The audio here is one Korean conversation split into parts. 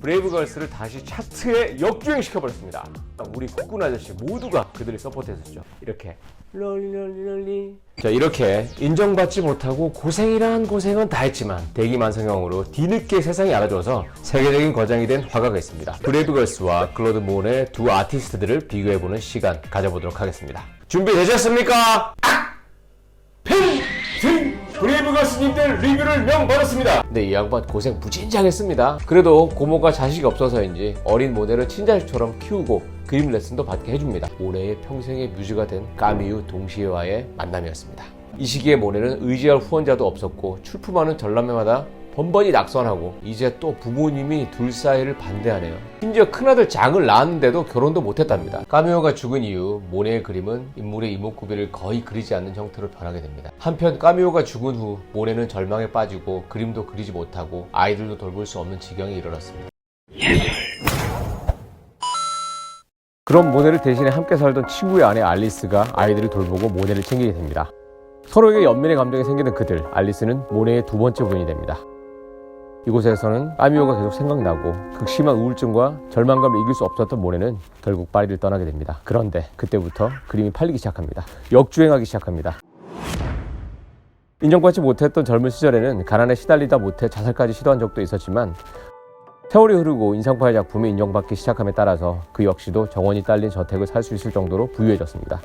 브레이브걸스를 다시 차트에 역주행시켜버렸습니다. 우리 국군 아저씨 모두가 그들을 서포트했었죠. 이렇게 롤리롤리롤리. 자, 이렇게 인정받지 못하고 고생이란 고생은 다 했지만 대기만성형으로 뒤늦게 세상이 알아줘서 세계적인 거장이 된 화가가 있습니다. 브레이브걸스와 클로드 몬의 두 아티스트들을 비교해보는 시간 가져보도록 하겠습니다. 준비되셨습니까? 펜싱! 브레이브걸스님들 리뷰를 명받았습니다. 근데 이 양반 고생 무진장했습니다. 그래도 고모가 자식이 없어서인지 어린 모델을 친자식처럼 키우고 그림 레슨도 받게 해줍니다. 모네의 평생의 뮤즈가 된 까미유 동시에와의 만남이었습니다. 이 시기에 모네는 의지할 후원자도 없었고 출품하는 전람회마다 번번이 낙선하고 이제 또 부모님이 둘 사이를 반대하네요. 심지어 큰아들 장을 낳았는데도 결혼도 못했답니다. 까미오가 죽은 이후 모네의 그림은 인물의 이목구비를 거의 그리지 않는 형태로 변하게 됩니다. 한편 까미오가 죽은 후 모네는 절망에 빠지고 그림도 그리지 못하고 아이들도 돌볼 수 없는 지경에 이르렀습니다. 그럼 모네를 대신에 함께 살던 친구의 아내 알리스가 아이들을 돌보고 모네를 챙기게 됩니다. 서로에게 연민의 감정이 생기는 그들, 알리스는 모네의 두 번째 부인이 됩니다. 이곳에서는 까미오가 계속 생각나고 극심한 우울증과 절망감을 이길 수 없었던 모네는 결국 파리를 떠나게 됩니다. 그런데 그때부터 그림이 팔리기 시작합니다. 역주행하기 시작합니다. 인정받지 못했던 젊은 시절에는 가난에 시달리다 못해 자살까지 시도한 적도 있었지만 세월이 흐르고 인상파의 작품이 인정받기 시작함에 따라서 그 역시도 정원이 딸린 저택을 살 수 있을 정도로 부유해졌습니다.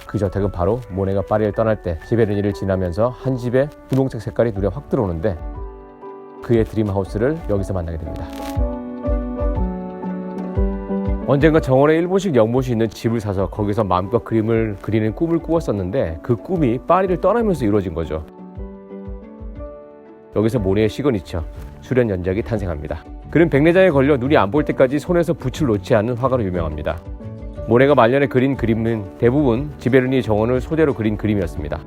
그 저택은 바로 모네가 파리를 떠날 때 지베르니를 지나면서 한 집에 분홍색 색깔이 눈에 확 들어오는데 그의 드림하우스를 여기서 만나게 됩니다. 언젠가 정원에 일본식 연못이 있는 집을 사서 거기서 마음껏 그림을 그리는 꿈을 꾸었었는데 그 꿈이 파리를 떠나면서 이루어진 거죠. 여기서 모네의 시그니처 수련 연작이 탄생합니다. 그는 백내장에 걸려 눈이 안 보일 때까지 손에서 붓을 놓지 않는 화가로 유명합니다. 모네가 말년에 그린 그림은 대부분 지베르니 정원을 소재로 그린 그림이었습니다.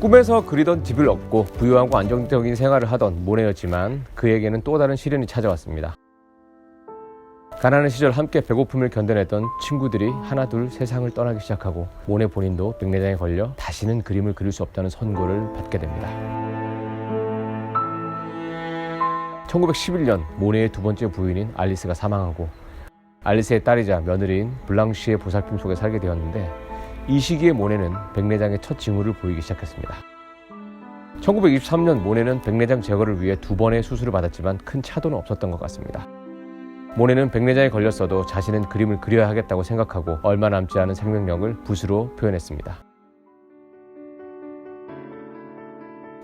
꿈에서 그리던 집을 얻고 부유하고 안정적인 생활을 하던 모네였지만 그에게는 또 다른 시련이 찾아왔습니다. 가난한 시절 함께 배고픔을 견뎌냈던 친구들이 하나둘 세상을 떠나기 시작하고 모네 본인도 백내장에 걸려 다시는 그림을 그릴 수 없다는 선고를 받게 됩니다. 1911년 모네의 두 번째 부인인 알리스가 사망하고 알리스의 딸이자 며느리인 블랑쉬의 보살핌 속에 살게 되었는데 이 시기에 모네는 백내장의 첫 징후를 보이기 시작했습니다. 1923년 모네는 백내장 제거를 위해 2번의 수술을 받았지만 큰 차도는 없었던 것 같습니다. 모네는 백내장에 걸렸어도 자신은 그림을 그려야 하겠다고 생각하고 얼마 남지 않은 생명력을 붓으로 표현했습니다.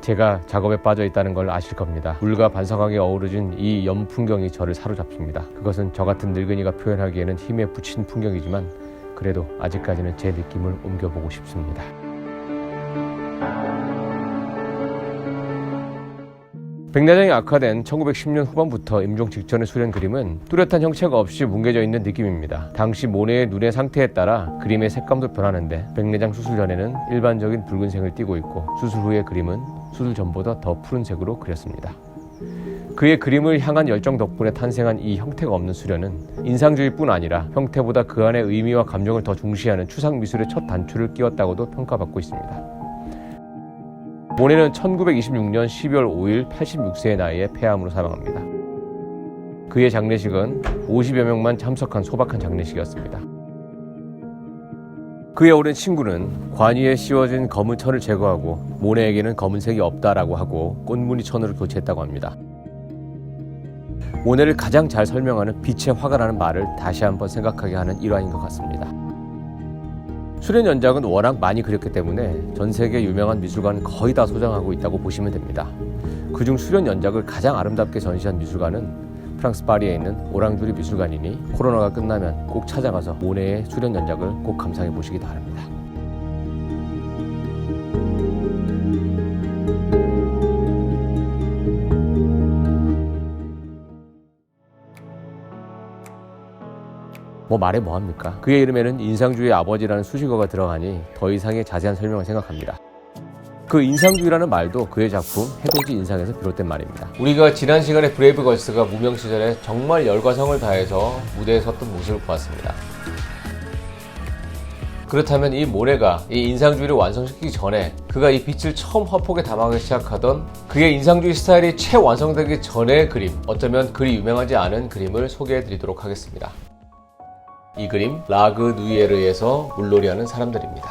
제가 작업에 빠져 있다는 걸 아실 겁니다. 물과 반성하게 어우러진 이 연풍경이 저를 사로잡습니다. 그것은 저 같은 늙은이가 표현하기에는 힘에 부친 풍경이지만 그래도 아직까지는 제 느낌을 옮겨보고 싶습니다. 백내장이 악화된 1910년 후반부터 임종 직전의 수련 그림은 뚜렷한 형체가 없이 뭉개져 있는 느낌입니다. 당시 모네의 눈의 상태에 따라 그림의 색감도 변하는데 백내장 수술 전에는 일반적인 붉은색을 띠고 있고 수술 후의 그림은 수술 전보다 더 푸른색으로 그렸습니다. 그의 그림을 향한 열정 덕분에 탄생한 이 형태가 없는 수련은 인상주의뿐 아니라 형태보다 그 안의 의미와 감정을 더 중시하는 추상미술의 첫 단추를 끼웠다고도 평가받고 있습니다. 모네는 1926년 12월 5일 86세의 나이에 폐암으로 사망합니다. 그의 장례식은 50여 명만 참석한 소박한 장례식이었습니다. 그의 오랜 친구는 관이에 씌워진 검은 천을 제거하고 모네에게는 검은색이 없다라고 하고 꽃무늬 천으로 교체했다고 합니다. 모네를 가장 잘 설명하는 빛의 화가라는 말을 다시 한번 생각하게 하는 일화인 것 같습니다. 수련 연작은 워낙 많이 그렸기 때문에 전 세계 유명한 미술관은 거의 다 소장하고 있다고 보시면 됩니다. 그중 수련 연작을 가장 아름답게 전시한 미술관은 프랑스 파리에 있는 오랑주리 미술관이니 코로나가 끝나면 꼭 찾아가서 모네의 수련 연작을 꼭 감상해 보시기 바랍니다. 뭐 말해 뭐합니까? 그의 이름에는 인상주의의 아버지라는 수식어가 들어가니 더 이상의 자세한 설명을 생각합니다. 그 인상주의라는 말도 그의 작품 해돋이 인상에서 비롯된 말입니다. 우리가 지난 시간에 브레이브걸스가 무명 시절에 정말 열과 성을 다해서 무대에 섰던 모습을 보았습니다. 그렇다면 이 모네가 이 인상주의를 완성시키기 전에 그가 이 빛을 처음 화폭에 담아가기 시작하던 그의 인상주의 스타일이 최완성되기 전의 그림, 어쩌면 그리 유명하지 않은 그림을 소개해 드리도록 하겠습니다. 이 그림, 라그 누이에르에서 물놀이하는 사람들입니다.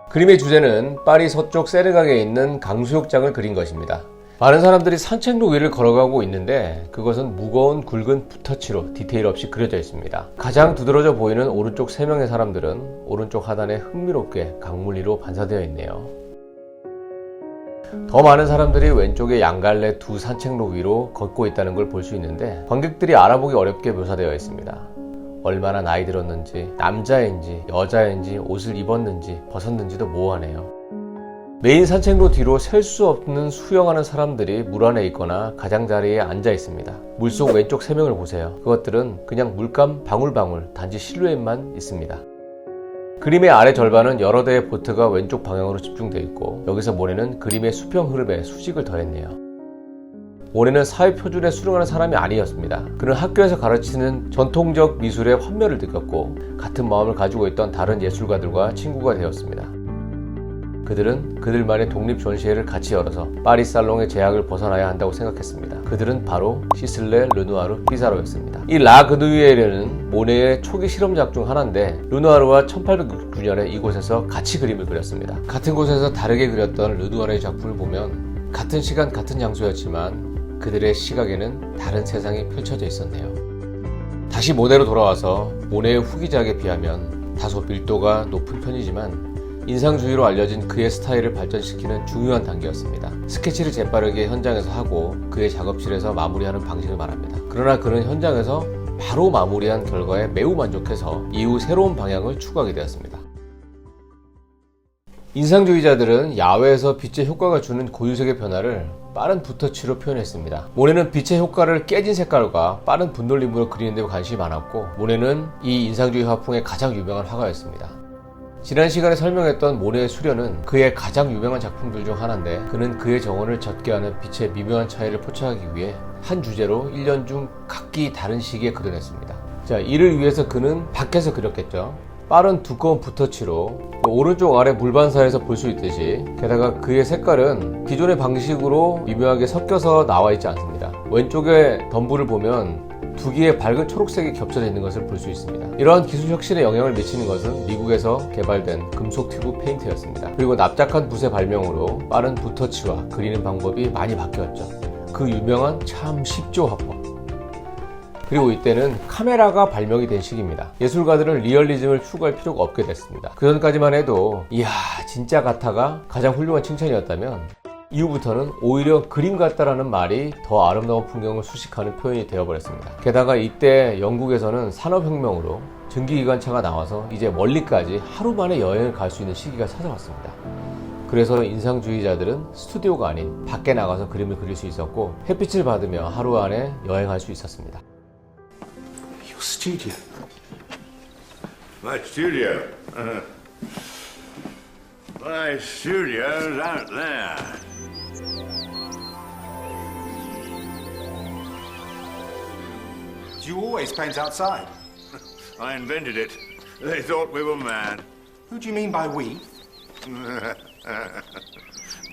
그림의 주제는 파리 서쪽 세르강에 있는 강수욕장을 그린 것입니다. 많은 사람들이 산책로 위를 걸어가고 있는데 그것은 무거운 굵은 붓터치로 디테일 없이 그려져 있습니다. 가장 두드러져 보이는 오른쪽 3명의 사람들은 오른쪽 하단에 흥미롭게 강물 위로 반사되어 있네요. 더 많은 사람들이 왼쪽에 양갈래 두 산책로 위로 걷고 있다는 걸 볼 수 있는데 관객들이 알아보기 어렵게 묘사되어 있습니다. 얼마나 나이 들었는지, 남자인지 여자인지 옷을 입었는지 벗었는지도 모호하네요. 메인 산책로 뒤로 셀 수 없는 수영하는 사람들이 물 안에 있거나 가장자리에 앉아 있습니다. 물속 왼쪽 3명을 보세요. 그것들은 그냥 물감 방울방울, 단지 실루엣만 있습니다. 그림의 아래 절반은 여러 대의 보트가 왼쪽 방향으로 집중되어 있고 여기서 모네는 그림의 수평 흐름에 수직을 더했네요. 모네는 사회 표준에 수긍하는 사람이 아니었습니다. 그는 학교에서 가르치는 전통적 미술의 환멸을 느꼈고 같은 마음을 가지고 있던 다른 예술가들과 친구가 되었습니다. 그들은 그들만의 독립 전시회를 같이 열어서 파리 살롱의 제약을 벗어나야 한다고 생각했습니다. 그들은 바로 시슬레, 르누아르, 피사로였습니다. 이 라그누이에르는 모네의 초기 실험작 중 하나인데 르누아르와 1869년에 이곳에서 같이 그림을 그렸습니다. 같은 곳에서 다르게 그렸던 르누아르의 작품을 보면 같은 시간 같은 장소였지만 그들의 시각에는 다른 세상이 펼쳐져 있었네요. 다시 모네로 돌아와서 모네의 후기작에 비하면 다소 밀도가 높은 편이지만 인상주의로 알려진 그의 스타일을 발전시키는 중요한 단계였습니다. 스케치를 재빠르게 현장에서 하고 그의 작업실에서 마무리하는 방식을 말합니다. 그러나 그는 현장에서 바로 마무리한 결과에 매우 만족해서 이후 새로운 방향을 추구하게 되었습니다. 인상주의자들은 야외에서 빛의 효과가 주는 고유색의 변화를 빠른 붓터치로 표현했습니다. 모네는 빛의 효과를 깨진 색깔과 빠른 분놀림으로 그리는 데 관심이 많았고 모네는 이 인상주의 화풍의 가장 유명한 화가였습니다. 지난 시간에 설명했던 모네의 수련은 그의 가장 유명한 작품들 중 하나인데 그는 그의 정원을 젖게 하는 빛의 미묘한 차이를 포착하기 위해 한 주제로 1년 중 각기 다른 시기에 그려냈습니다. 자, 이를 위해서 그는 밖에서 그렸겠죠. 빠른 두꺼운 붓터치로 오른쪽 아래 물반사에서 볼 수 있듯이 게다가 그의 색깔은 기존의 방식으로 미묘하게 섞여서 나와 있지 않습니다. 왼쪽에 덤불을 보면 두 개의 밝은 초록색이 겹쳐져 있는 것을 볼 수 있습니다. 이러한 기술 혁신에 영향을 미치는 것은 미국에서 개발된 금속 튜브 페인트였습니다. 그리고 납작한 붓의 발명으로 빠른 붓터치와 그리는 방법이 많이 바뀌었죠. 그 유명한 참 쉽죠 화법. 그리고 이때는 카메라가 발명이 된 시기입니다. 예술가들은 리얼리즘을 추구할 필요가 없게 됐습니다. 그전까지만 해도 이야 진짜 같아가 가장 훌륭한 칭찬이었다면 이후부터는 오히려 그림 같다라는 말이 더 아름다운 풍경을 수식하는 표현이 되어버렸습니다. 게다가 이때 영국에서는 산업혁명으로 전기기관차가 나와서 이제 멀리까지 하루 만에 여행을 갈 수 있는 시기가 찾아왔습니다. 그래서 인상주의자들은 스튜디오가 아닌 밖에 나가서 그림을 그릴 수 있었고 햇빛을 받으며 하루 안에 여행할 수 있었습니다. Your studio. My studio. My studio's out there. Do you always paint outside? I invented it. They thought we were mad. Who do you mean by we?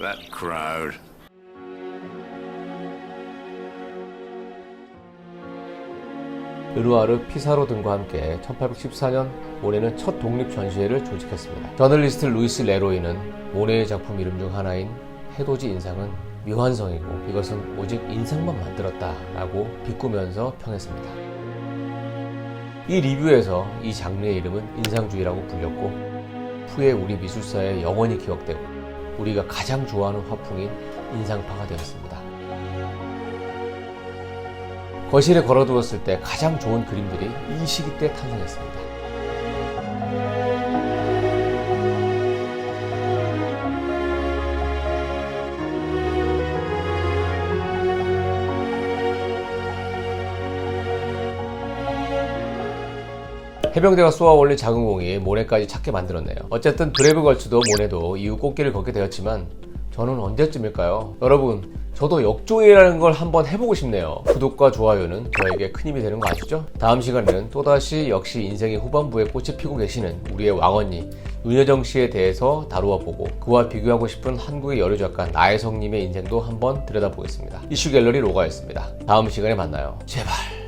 That crowd. 르누아르, 피사로 등과 함께 1814년 모네는 첫 독립 전시회를 조직했습니다. 저널리스트 루이스 레로이는 모네의 작품 이름 중 하나인 해돋이 인상은 미완성이고 이것은 오직 인상만 만들었다 라고 비꾸면서 평했습니다. 이 리뷰에서 이 장르의 이름은 인상주의라고 불렸고 후에 우리 미술사에 영원히 기억되고 우리가 가장 좋아하는 화풍인 인상파가 되었습니다. 거실에 걸어두었을 때 가장 좋은 그림들이 이 시기 때 탄생했습니다. 해병대가 쏘아 올린 작은 공이 모네까지 찾게 만들었네요. 어쨌든 브레브 걸츠도 모네도 이후 꽃길을 걷게 되었지만 저는 언제쯤일까요? 여러분, 저도 역조이라는 걸 한번 해보고 싶네요. 구독과 좋아요는 저에게 큰 힘이 되는 거 아시죠? 다음 시간에는 또다시 역시 인생의 후반부에 꽃이 피고 계시는 우리의 왕언니 윤여정 씨에 대해서 다루어 보고 그와 비교하고 싶은 한국의 여류 작가 나혜성님의 인생도 한번 들여다보겠습니다. 이슈 갤러리 로가였습니다. 다음 시간에 만나요. 제발.